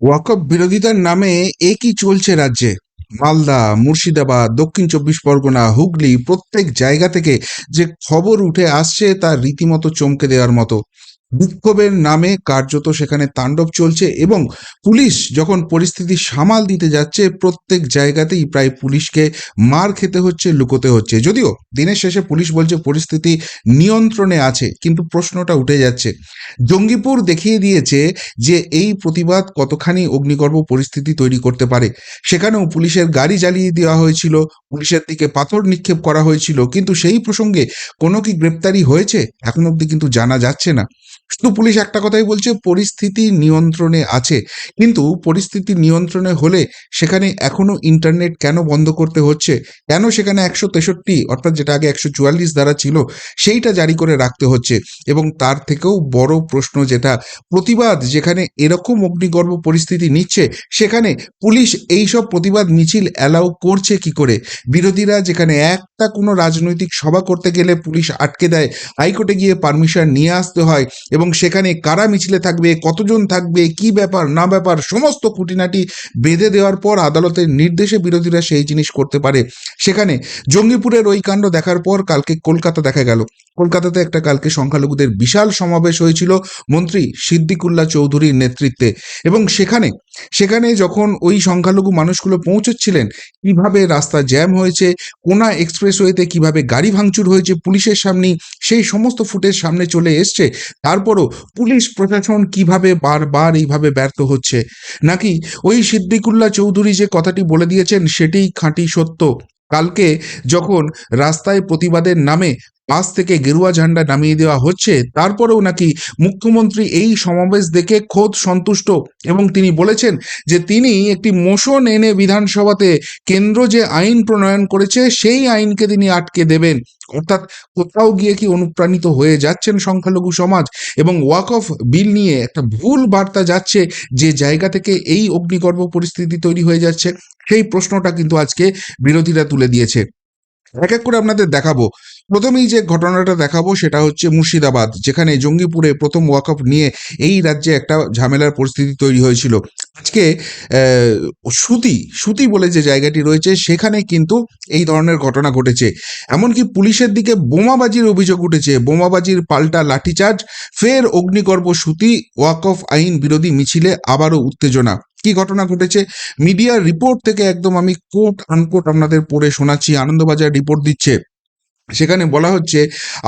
ওয়াকফ বিরোধিতার নামে একই চলছে রাজ্যে। মালদা, মুর্শিদাবাদ, দক্ষিণ চব্বিশ পরগনা, হুগলি প্রত্যেক জায়গা থেকে যে খবর উঠে আসছে তা রীতিমতো চমকে দেওয়ার মতো। বিক্ষোভের নামে কার্যত সেখানে তাণ্ডব চলছে এবং পুলিশ যখন পরিস্থিতি সামাল দিতে যাচ্ছে প্রত্যেক জায়গাতেই প্রায় পুলিশকে মার খেতে হচ্ছে, লুকোতে হচ্ছে। যদিও দিনের শেষে পুলিশ বলছে পরিস্থিতি নিয়ন্ত্রণে আছে, কিন্তু প্রশ্নটা উঠে যাচ্ছে। জঙ্গিপুর দেখিয়ে দিয়েছে যে এই প্রতিবাদ কতখানি অগ্নিগর্ভ পরিস্থিতি তৈরি করতে পারে। সেখানেও পুলিশের গাড়ি জ্বালিয়ে দেওয়া হয়েছিল, পুলিশের দিকে পাথর নিক্ষেপ করা হয়েছিল, কিন্তু সেই প্রসঙ্গে কোনো কি গ্রেপ্তারি হয়েছে এখন অবধি কিন্তু জানা যাচ্ছে না। শুধু পুলিশ একটা কথাই বলছে পরিস্থিতি নিয়ন্ত্রণে আছে, কিন্তু পরিস্থিতি নিয়ন্ত্রণে হলে সেখানে এখনো ইন্টারনেট কেন বন্ধ করতে হচ্ছে? কেন সেখানে ১৬৩ অর্থাৎ যেটা আগে ১৪৪ ধারা ছিল সেইটা জারি করে রাখতে হচ্ছে? এবং তার থেকেও বড় প্রশ্ন যেটা, প্রতিবাদ যেখানে এরকম অগ্নিগর্ভ পরিস্থিতি নিচ্ছে সেখানে পুলিশ এইসব প্রতিবাদ মিছিল অ্যালাউ করছে কি করে? বিরোধীরা যেখানে একটা কোনো রাজনৈতিক সভা করতে গেলে পুলিশ আটকে দেয়, হাইকোর্টে গিয়ে পারমিশন নিয়ে আসতে হয়, এবং সেখানে কারা মিছিলে থাকবে, কতজন থাকবে, কি ব্যাপার না ব্যাপার সমস্ত খুঁটিনাটি বেঁধে দেওয়ার পর আদালতের নির্দেশে বিরোধীরা সেই জিনিস করতে পারে। সেখানে জঙ্গিপুরের ওই কাণ্ড দেখার পর কালকে কলকাতা দেখা গেল। কলকাতাতে একটা কালকে সংখ্যালঘুদের বিশাল সমাবেশ হয়েছিল মন্ত্রী সিদ্দিকুল্লাহ চৌধুরীর নেতৃত্বে, এবং সেখানে সেখানে যখন ওই সংখ্যালঘু মানুষগুলো পৌঁছচ্ছিলেন, কিভাবে রাস্তা জ্যাম হয়েছে, কোনা এক্সপ্রেসওয়েতে কিভাবে গাড়ি ভাঙচুর হয়েছে পুলিশের সামনেই, সেই সমস্ত ফুটেজ সামনে চলে এসছে। তারপরও পুলিশ প্রশাসন কিভাবে বারবার এইভাবে ব্যর্থ হচ্ছে? নাকি ওই সিদ্দিকুল্লাহ চৌধুরী যে কথাটি বলে দিয়েছেন সেটিই খাঁটি সত্য? কালকে যখন রাস্তায় প্রতিবাদের নামে বাস থেকে গেরুয়া ঝান্ডা নামিয়ে দেওয়া হচ্ছে, তারপরেও নাকি মুখ্যমন্ত্রী এই সমাবেশ দেখে খোদ সন্তুষ্ট, এবং তিনি বলেছেন যে তিনি একটি মোশন এনে বিধানসভাতে কেন্দ্র যে আইন প্রণয়ন করেছে সেই আইনকে তিনি আটকে দেবেন। অর্থাৎ কোথাও গিয়ে কি অনুপ্রাণিত হয়ে যাচ্ছেন সংখ্যালঘু সমাজ, এবং ওয়াকফ বিল নিয়ে একটা ভুল বার্তা যাচ্ছে যে জায়গা থেকে এই অগ্নিগর্ভ পরিস্থিতি তৈরি হয়ে যাচ্ছে? সেই প্রশ্নটা কিন্তু আজকে বিরোধীরা তুলে দিয়েছে। এক এক করে আপনাদের দেখাবো। প্রথমেই যে ঘটনাটা দেখাবো সেটা হচ্ছে মুর্শিদাবাদ, যেখানে জঙ্গিপুরে প্রথম ওয়াকফ নিয়ে এই রাজ্যে একটা ঝামেলার পরিস্থিতি তৈরি হয়েছিল। আজকে সুতি সুতি বলে যে জায়গাটি রয়েছে সেখানে কিন্তু এই ধরনের ঘটনা ঘটেছে। এমনকি পুলিশের দিকে বোমাবাজির অভিযোগ উঠেছে, বোমাবাজির পাল্টা লাঠিচার্জ, ফের অগ্নিগর্ভ সুতি, ওয়াকফ আইন বিরোধী মিছিলে আবারও উত্তেজনা। কি ঘটনা ঘটেছে মিডিয়ার রিপোর্ট থেকে একদম আমি কোট আনকোট আপনাদের পড়ে শোনাচ্ছি। আনন্দবাজার রিপোর্ট দিচ্ছে, সেখানে বলা হচ্ছে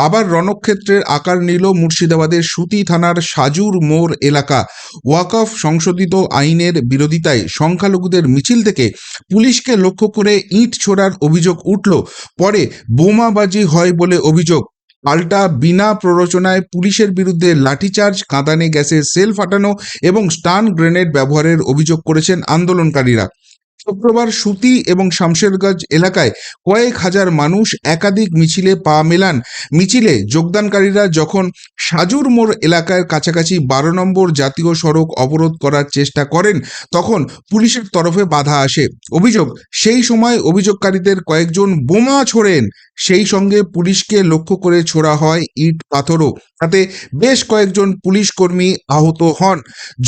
আবার রণক্ষেত্রের আকার নিল মুর্শিদাবাদের সুতি থানার সাজুর মোড় এলাকা। ওয়াকফ সংশোধিত আইনের বিরোধিতায় সংখ্যালঘুদের মিছিল থেকে পুলিশকে লক্ষ্য করে ইট ছোড়ার অভিযোগ উঠল, পরে বোমাবাজি হয় বলে অভিযোগ। পাল্টা বিনা প্ররোচনায় পুলিশের বিরুদ্ধে লাঠিচার্জ, কাঁদানে গ্যাসের সেল ফাটানো এবং স্টান গ্রেনেড ব্যবহারের অভিযোগ করেছেন আন্দোলনকারীরা। শুক্রবার সুতি এবং শামশেরগঞ্জ এলাকায় কয়েক হাজার মানুষ একাধিক মিছিলে পা মেলান। মিছিলে যোগদানকারীরা যখন সাজুর মোড় এলাকার কাছাকাছি ১২ নম্বর জাতীয় সড়ক অবরোধ করার চেষ্টা করেন, তখন পুলিশের তরফে বাধা আসে। অভিযোগ, সেই সময় অভিযোগকারীদের কয়েকজন বোমা ছোড়েন, সেই সঙ্গে পুলিশকে লক্ষ্য করে ছোড়া হয় ইট পাথরও। তাতে বেশ কয়েকজন পুলিশ কর্মী আহত হন,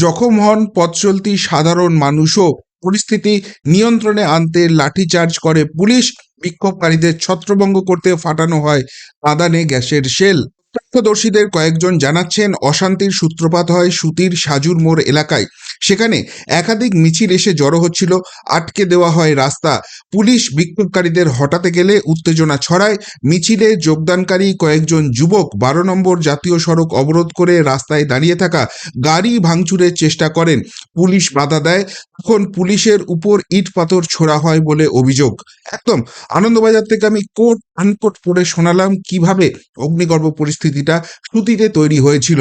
জখম হন পথচলতি সাধারণ মানুষও। পরিস্থিতি নিয়ন্ত্রণে আনতে লাঠিচার্জ করে পুলিশ, বিক্ষোভকারীদের ছত্রভঙ্গ করতে ফাটানো হয় কাঁদানে গ্যাসের শেল। প্রত্যক্ষদর্শীদের কয়েকজন জানাচ্ছেন অশান্তির সূত্রপাত হয় সুতির সাজুর মোড় এলাকায়। সেখানে একাধিক মিছিল এসে জড়ো হচ্ছিল, আটকে দেওয়া হয় রাস্তা। পুলিশ বিক্ষোভকারীদের হটাতে গেলে উত্তেজনা ছড়ায়। মিছিলে যোগদানকারী কয়েকজন যুবক ১২ নম্বর জাতীয় সড়ক অবরোধ করে রাস্তায় দাঁড়িয়ে থাকা গাড়ি ভাঙচুরের চেষ্টা করেন। পুলিশ বাধা দেয়, তখন পুলিশের উপর ইট পাথর ছোড়া হয় বলে অভিযোগ। একদম আনন্দবাজার থেকে আমি কোট আনকোট পড়ে শোনালাম কিভাবে অগ্নিগর্ভ পরিস্থিতিটা সুতিতে তৈরি হয়েছিল।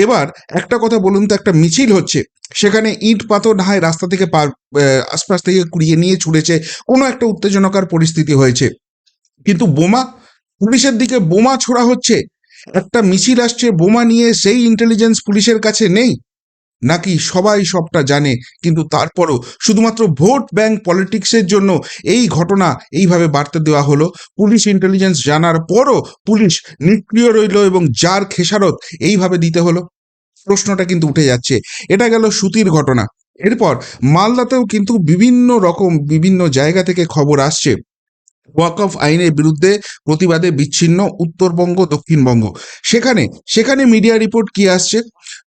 এবার একটা কথা বলুন তো, একটা মিছিল হচ্ছে, সেখানে ইট পাথর না হয় রাস্তা থেকে আশপাশ থেকে কুড়িয়ে নিয়ে ছুড়েছে, কোনো একটা উত্তেজনকার পরিস্থিতি হয়েছে, কিন্তু বোমা, পুলিশের দিকে বোমা ছোড়া হচ্ছে। একটা মিছিল আসছে বোমা নিয়ে, সেই ইন্টেলিজেন্স পুলিশের কাছে নেই? নাকি সবাই সবটা জানে, কিন্তু তারপরও শুধুমাত্র ভোট ব্যাংক পলিটিক্সের জন্য এই ঘটনা এইভাবে বার্তা দেওয়া হলো? পুলিশ ইন্টেলিজেন্স জানার পরও পুলিশ নিষ্ক্রিয় রইল এবং যার খেসারত এইভাবে দিতে হলো? প্রশ্নটা কিন্তু উঠে যাচ্ছে। এটা গেল সুতির ঘটনা। এরপর মালদাতেও কিন্তু বিভিন্ন জায়গা থেকে খবর আসছে ওয়াকফ আইনের বিরুদ্ধে প্রতিবাদে বিচ্ছিন্ন উত্তরবঙ্গ দক্ষিণবঙ্গ। সেখানে সেখানে মিডিয়া রিপোর্ট কি আসছে?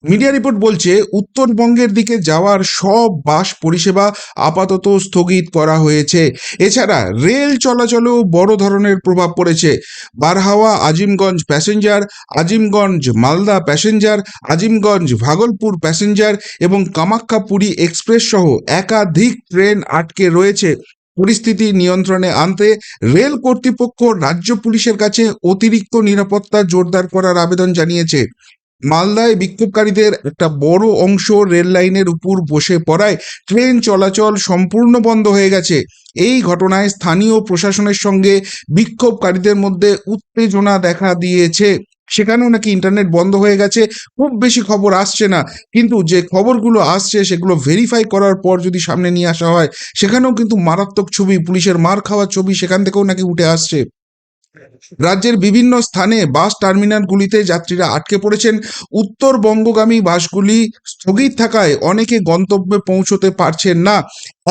মিডিয়া রিপোর্ট বলছে উত্তরবঙ্গের দিকে যাওয়ার সব বাস পরিষেবা আপাতত স্থগিত করা হয়েছে। এছাড়া রেল চলাচলেও বড় ধরনের প্রভাব পড়েছে। Barharwa Azimganj passenger, Azimganj Malda passenger, Azimganj Bhagalpur passenger এবং কামাখ্যা পুরী এক্সপ্রেস সহ একাধিক ট্রেন আটকে রয়েছে। পরিস্থিতি নিয়ন্ত্রণে আনতে রেল কর্তৃপক্ষ রাজ্য পুলিশের কাছে অতিরিক্ত নিরাপত্তা জোরদার করার আবেদন জানিয়েছে। মালদায় বিক্ষোভকারীদের একটা বড় অংশ রেল লাইনের উপর বসে পড়ায় ট্রেন চলাচল সম্পূর্ণ বন্ধ হয়ে গেছে। এই ঘটনায় স্থানীয় প্রশাসনের সঙ্গে বিক্ষোভকারীদের মধ্যে উত্তেজনা দেখা দিয়েছে। সেখানেও নাকি ইন্টারনেট বন্ধ হয়ে গেছে, খুব বেশি খবর আসছে না, কিন্তু যে খবরগুলো আসছে সেগুলো ভেরিফাই করার পর যদি সামনে নিয়ে আসা হয় সেখানেও কিন্তু মারাত্মক ছবি, পুলিশের মার খাওয়ার ছবি সেখান থেকেও নাকি উঠে আসছে। রাজ্যের বিভিন্ন স্থানে বাস টার্মিনালগুলিতে যাত্রীরা আটকে পড়েছেন। উত্তরবঙ্গগামী বাসগুলি স্থগিত থাকায় অনেকে গন্তব্যে পৌঁছতে পারছেন না।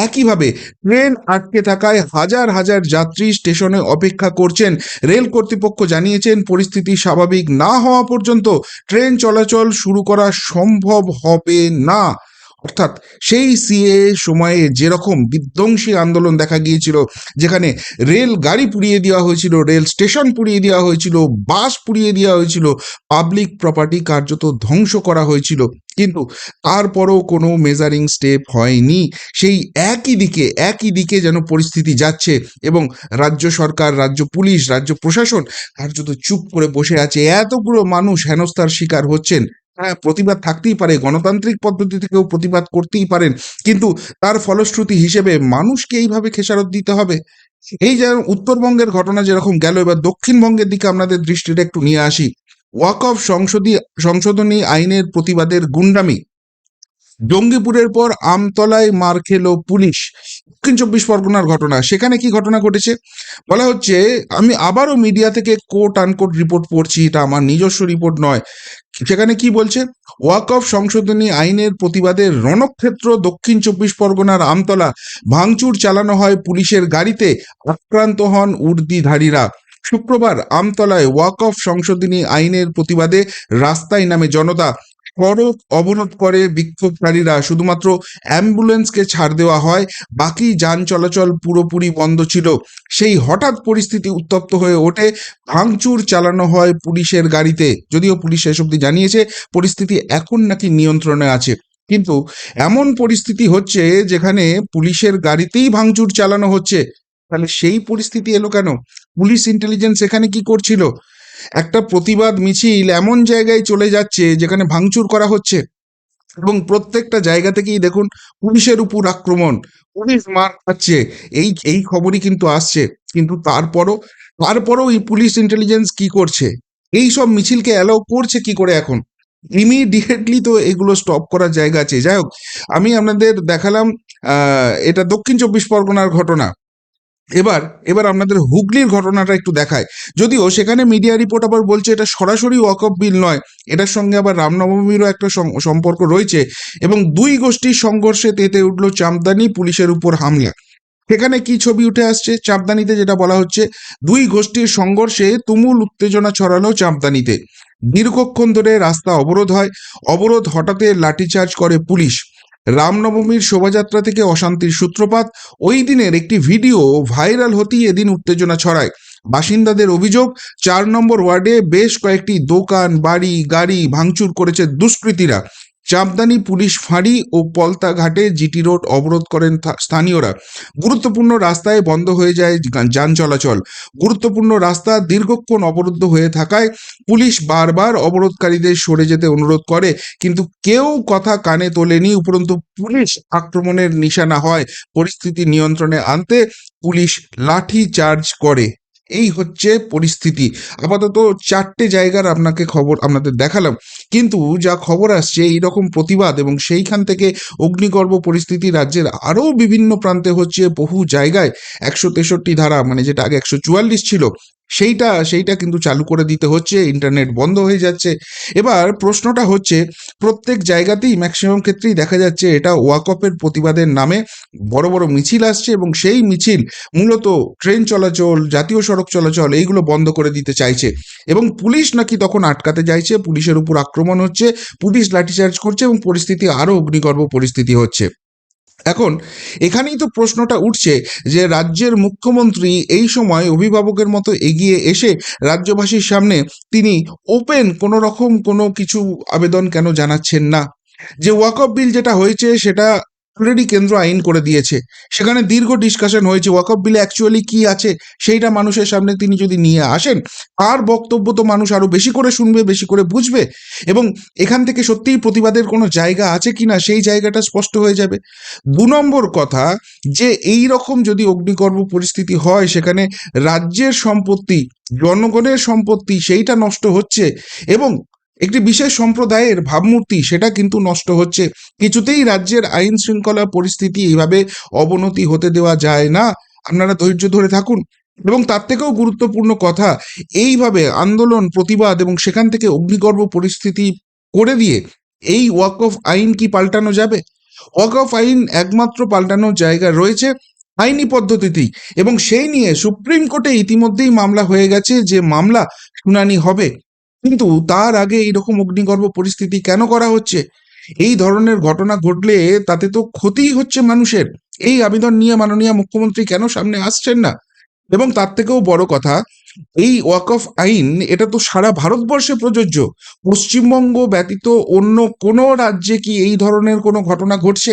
একইভাবে ট্রেন আটকে থাকায় হাজার হাজার যাত্রী স্টেশনে অপেক্ষা করছেন। রেল কর্তৃপক্ষ জানিয়েছেন পরিস্থিতি স্বাভাবিক না হওয়া পর্যন্ত ট্রেন চলাচল শুরু করা সম্ভব হবে না। অর্থাৎ সেই সিএ সময়ে যেরকম বিধ্বংসী আন্দোলন দেখা গিয়েছিল, যেখানে রেল গাড়ি পুড়িয়ে দেওয়া হয়েছিল, রেল স্টেশন পুড়িয়ে দেওয়া হয়েছিল, বাস পুড়িয়ে দেওয়া হয়েছিল, পাবলিক প্রপার্টি কার্যত ধ্বংস করা হয়েছিল, কিন্তু তারপরও কোনো মেজারিং স্টেপ হয়নি। সেই একই দিকে যেন পরিস্থিতি যাচ্ছে এবং রাজ্য সরকার, রাজ্য পুলিশ, রাজ্য প্রশাসন কার্যত চুপ করে বসে আছে। এতগুলো মানুষ হেনস্থার শিকার হচ্ছেন। হ্যাঁ, প্রতিবাদ থাকতেই পারে, গণতান্ত্রিক পদ্ধতি থেকেও প্রতিবাদ করতেই পারেন, কিন্তু তার ফলশ্রুতি হিসেবে মানুষকে এইভাবে খেসারত দিতে হবে? এই যে উত্তরবঙ্গের ঘটনা যেরকম গেল, এবার দক্ষিণবঙ্গের দিকে আপনাদের দৃষ্টিটা একটু নিয়ে আসি। ওয়াকফ সংশোধনী আইনের প্রতিবাদের গুন্ডামি, জঙ্গিপুরের পর আমতলায় মার খেলো পুলিশ। দক্ষিণ চব্বিশ পরগনার ঘটনা, সেখানে কি ঘটনা ঘটেছে বলা হচ্ছে, আমি আবারও মিডিয়া থেকে কোট আনকোট রিপোর্ট পড়ছি, এটা আমার নিজস্ব রিপোর্ট নয়। সেখানে কি বলছে, ওয়াকফ সংশোধনী আইনের প্রতিবাদে রণক্ষেত্র দক্ষিণ চব্বিশ পরগনার আমতলা, ভাঙচুর চালানো হয় পুলিশের গাড়িতে, আক্রান্ত হন উর্দিধারীরা। শুক্রবার আমতলায় ওয়াকফ সংশোধনী আইনের প্রতিবাদে রাস্তায় নামে জনতা। সড়ক অবরোধ করে বিক্ষোভকারীরা, শুধুমাত্র অ্যাম্বুলেন্সকে ছাড় দেওয়া হয়, বাকি যান চলাচল পুরোপুরি বন্ধ ছিল। সেই হঠাৎ পরিস্থিতি উত্তপ্ত হয়ে ওঠে, ভাঙচুর চালানো হয় পুলিশের গাড়িতে। যদিও পুলিশ শেষ অবধি জানিয়েছে পরিস্থিতি এখন নাকি নিয়ন্ত্রণে আছে, কিন্তু এমন পরিস্থিতি হচ্ছে যেখানে পুলিশের গাড়িতেই ভাঙচুর চালানো হচ্ছে। তাহলে সেই পরিস্থিতি এলো কেন? পুলিশ ইন্টেলিজেন্স এখানে কি করছিল? একটা প্রতিবাদ মিছিল এমন জায়গায় চলে যাচ্ছে যেখানে ভাঙচুর করা হচ্ছে, এবং প্রত্যেকটা জায়গা থেকেই দেখুন পুলিশের উপর আক্রমণ, পুলিশ মার খাচ্ছে, এই এই খবরই কিন্তু আসছে। কিন্তু তারপরও এই পুলিশ ইন্টেলিজেন্স কি করছে? এই সব মিছিলকে অ্যালাউ করছে কি করে এখন? ইমিডিয়েটলি তো এগুলো স্টপ করার জায়গা আছে। যাই হোক, আমি আপনাদের দেখালাম এটা দক্ষিণ চব্বিশ পরগনার ঘটনা। এবার এবার আপনাদের হুগলির ঘটনাটা একটু দেখায়। যদিও সেখানে মিডিয়া রিপোর্ট আবার বলছে এটা সরাসরি ওয়াকফ বিল নয়, এটার সঙ্গে আবার রামনবমীরও একটা সম্পর্ক রয়েছে, এবং দুই গোষ্ঠীর সংঘর্ষে তেতে উঠল চাঁদদানি, পুলিশের উপর হামলা। সেখানে কি ছবি উঠে আসছে? চাঁদদানিতে যেটা বলা হচ্ছে, দুই গোষ্ঠীর সংঘর্ষে তুমুল উত্তেজনা ছড়ালো চাঁদদানিতে। দীর্ঘক্ষণ ধরে রাস্তা অবরোধ হয়, অবরোধ হঠাতে লাঠিচার্জ করে পুলিশ। রামনবমীর শোভাযাত্রা থেকে অশান্তির সূত্রপাত। ওই দিনের একটি ভিডিও ভাইরাল হতেই এদিন উত্তেজনা ছড়ায়। বাসিন্দাদের অভিযোগ, 4 নম্বর ওয়ার্ডে বেশ কয়েকটি দোকান, বাড়ি, গাড়ি ভাঙচুর করেছে দুষ্কৃতীরা। চাঁদদানি পুলিশ ফাঁড়ি ও পলতা ঘাটে জিটি রোড অবরোধ করেন স্থানীয়রা। গুরুত্বপূর্ণ রাস্তায় বন্ধ হয়ে যায় যান চলাচল। গুরুত্বপূর্ণ রাস্তা দীর্ঘক্ষণ অবরুদ্ধ হয়ে থাকায় পুলিশ বারবার অবরোধকারীদের সরে যেতে অনুরোধ করে, কিন্তু কেউ কথা কানে তোলেনি। উপরন্তু পুলিশ আক্রমণের নিশানা হয়। পরিস্থিতি নিয়ন্ত্রণে আনতে পুলিশ লাঠি চার্জ করে। এই হচ্ছে পরিস্থিতি। আপাতত 4টে জায়গার খবর আপনাদের দেখালাম, কিন্তু যা খবর আসছে এইরকম প্রতিবাদ এবং সেইখান থেকে অগ্নিগর্ভ পরিস্থিতি রাজ্যের আরও বিভিন্ন প্রান্তে হচ্ছে। বহু জায়গায় 163 ধারা, মানে যেটা আগে 144 ছিল, সেইটা কিন্তু চালু করে দিতে হচ্ছে, ইন্টারনেট বন্ধ হয়ে যাচ্ছে। এবার প্রশ্নটা হচ্ছে, প্রত্যেক জায়গাতেই ম্যাক্সিমাম ক্ষেত্রেই দেখা যাচ্ছে এটা ওয়াকফের প্রতিবাদের নামে বড় বড় মিছিল আসছে, এবং সেই মিছিল মূলত ট্রেন চলাচল, জাতীয় সড়ক চলাচল এইগুলো বন্ধ করে দিতে চাইছে, এবং পুলিশ নাকি তখন আটকাতে চাইছে, পুলিশের উপর আক্রমণ হচ্ছে, পুলিশ লাঠিচার্জ করছে, এবং পরিস্থিতি আরও অগ্নিগর্ভ পরিস্থিতি হচ্ছে। এখন এখানেই তো প্রশ্নটা উঠছে যে রাজ্যের মুখ্যমন্ত্রী এই সময় অভিভাবকের মতো এগিয়ে এসে রাজ্যবাসীর সামনে তিনি ওপেন কোনো রকম কোনো কিছু আবেদন কেন জানাচ্ছেন না? যে ওয়াকফ বিল যেটা হয়েছে সেটা অলরেডি কেন্দ্র আইন করে দিয়েছে, সেখানে দীর্ঘ ডিসকাশন হয়েছে, ওয়াকফ বিলে অ্যাকচুয়ালি কি আছে সেইটা মানুষের সামনে তিনি যদি নিয়ে আসেন, তার বক্তব্য তো মানুষ আরো বেশি করে শুনবে, বেশি করে বুঝবে, এবং এখান থেকে সত্যিই প্রতিবাদের কোনো জায়গা আছে কিনা সেই জায়গাটা স্পষ্ট হয়ে যাবে। ২ নম্বর কথা, যে এই রকম যদি অগ্নিগর্ভ পরিস্থিতি হয়, সেখানে রাজ্যের সম্পত্তি, জনগণের সম্পত্তি সেইটা নষ্ট হচ্ছে, এবং একটি বিশেষ সম্প্রদায়ের ভাবমূর্তি সেটা কিন্তু নষ্ট হচ্ছে। কিছুতেই রাজ্যের আইন শৃঙ্খলা পরিস্থিতি এইভাবে অবনতি হতে দেওয়া যায় না। আপনারা ধৈর্য ধরে থাকুন। এবং তার থেকেও গুরুত্বপূর্ণ কথা, এইভাবে আন্দোলন, প্রতিবাদ এবং সেখান থেকে অগ্নিগর্ভ পরিস্থিতি করে দিয়ে এই ওয়াকফ আইন কি পাল্টানো যাবে? ওয়াকফ আইন একমাত্র পাল্টানোর জায়গা রয়েছে আইনি পদ্ধতিতেই, এবং সেই নিয়ে সুপ্রিম কোর্টে ইতিমধ্যেই মামলা হয়ে গেছে, যে মামলা শুনানি হবে। কিন্তু তার আগে এইরকম অগ্নিগর্ভ পরিস্থিতি কেন করা হচ্ছে? এই ধরনের ঘটনা ঘটলে তাতে তো ক্ষতিই হচ্ছে মানুষের। এই আবেদন নিয়ে মাননীয় মুখ্যমন্ত্রী কেন সামনে আসছেন না? এবং তার থেকেও বড় কথা, এই ওয়াকফ আইন এটা তো সারা ভারতবর্ষে প্রযোজ্য। পশ্চিমবঙ্গ ব্যতীত অন্য কোনো রাজ্যে কি এই ধরনের কোনো ঘটনা ঘটছে?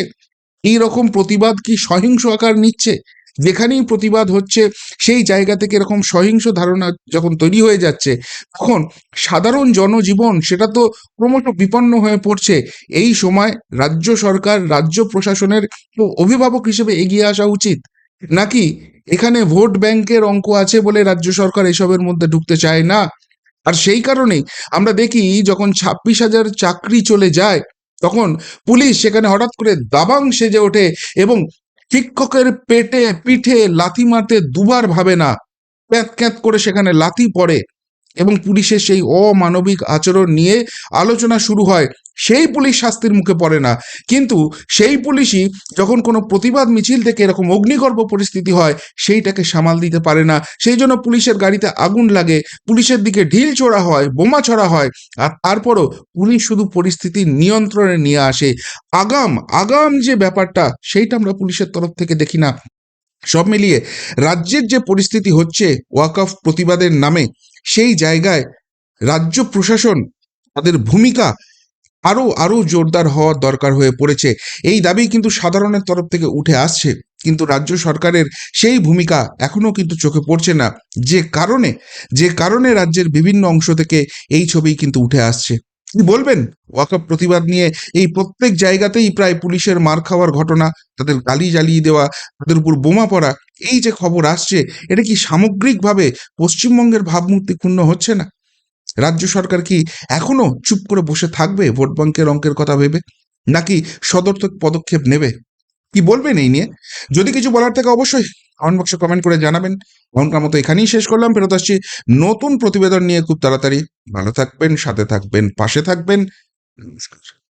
এই রকম প্রতিবাদ কি সহিংস আকার নিচ্ছে? যেখানেই প্রতিবাদ হচ্ছে সেই জায়গা থেকে এরকম সহিংস ধারণা যখন তৈরি হয়ে যাচ্ছে, তখন সাধারণ জনজীবন সেটা তো ক্রমশ বিপন্ন হয়ে পড়ছে। এই সময় রাজ্য সরকার, রাজ্য প্রশাসনের তো অভিভাবক হিসেবে এগিয়ে আসা উচিত, নাকি এখানে ভোট ব্যাংকের অঙ্ক আছে বলে রাজ্য সরকার এসবের মধ্যে ঢুকতে চায় না? আর সেই কারণেই আমরা দেখি, যখন ২৬,০০০ চাকরি চলে যায়, তখন পুলিশ সেখানে হঠাৎ করে দাবাং সেজে ওঠে, এবং শিক্ষকের পিঠে লাথি মারতে দুবার ভাবে না, ক্যাঁত ক্যাঁত করে সেখানে লাথি পড়ে, এবং পুলিশের সেই অমানবিক আচরণ নিয়ে আলোচনা শুরু হয়। সেই পুলিশ শাস্তির মুখে পড়ে না, কিন্তু সেই পুলিশই যখন কোনো প্রতিবাদ মিছিল থেকে এরকম অগ্নিগর্ভ পরিস্থিতি হয়, সেইটাকে সামাল দিতে পারে না। সেই জন্য পুলিশের গাড়িতে আগুন লাগে, পুলিশের দিকে ঢিল ছোড়া হয়, বোমা ছড়া হয়, আর তারপরও পুলিশ শুধু পরিস্থিতি নিয়ন্ত্রণে নিয়ে আসে। আগাম আগাম যে ব্যাপারটা, সেইটা আমরা পুলিশের তরফ থেকে দেখি না। সব মিলিয়ে রাজ্যের যে পরিস্থিতি হচ্ছে ওয়াকফ প্রতিবাদের নামে, সেই জায়গায় রাজ্য প্রশাসন, তাদের ভূমিকা আরো আরো জোরদার হওয়ার দরকার হয়ে পড়েছে। এই দাবি কিন্তু সাধারণের তরফ থেকে উঠে আসছে, কিন্তু রাজ্য সরকারের সেই ভূমিকা এখনো কিন্তু চোখে পড়ছে না, যে কারণে রাজ্যের বিভিন্ন অংশ থেকে এই ছবি কিন্তু উঠে আসছে। কি বলবেন ওয়াকফ প্রতিবাদ নিয়ে? এই প্রত্যেক জায়গাতেই প্রায় পুলিশের মার খাওয়ার ঘটনা, তাদের গালি জ্বালিয়ে দেওয়া, তাদের উপর বোমা পড়া, এই যে খবর আসছে, এটা কি সামগ্রিকভাবে পশ্চিমবঙ্গের ভাবমূর্তি ক্ষুণ্ণ হচ্ছে না? রাজ্য সরকার কি এখনো চুপ করে বসে থাকবে ভোট ব্যাংকের অঙ্কের কথা ভেবে, নাকি সদর্থক পদক্ষেপ নেবে? কি বলবেন এই নিয়ে? যদি কিছু বলার থাকে অবশ্যই কমেন্ট বক্সে কমেন্ট করে জানাবেন। এখনকার মতো এখানেই শেষ করলাম, ফেরত আসছি নতুন প্রতিবেদন নিয়ে খুব তাড়াতাড়ি। ভালো থাকবেন, সাথে থাকবেন, পাশে থাকবেন। নমস্কার।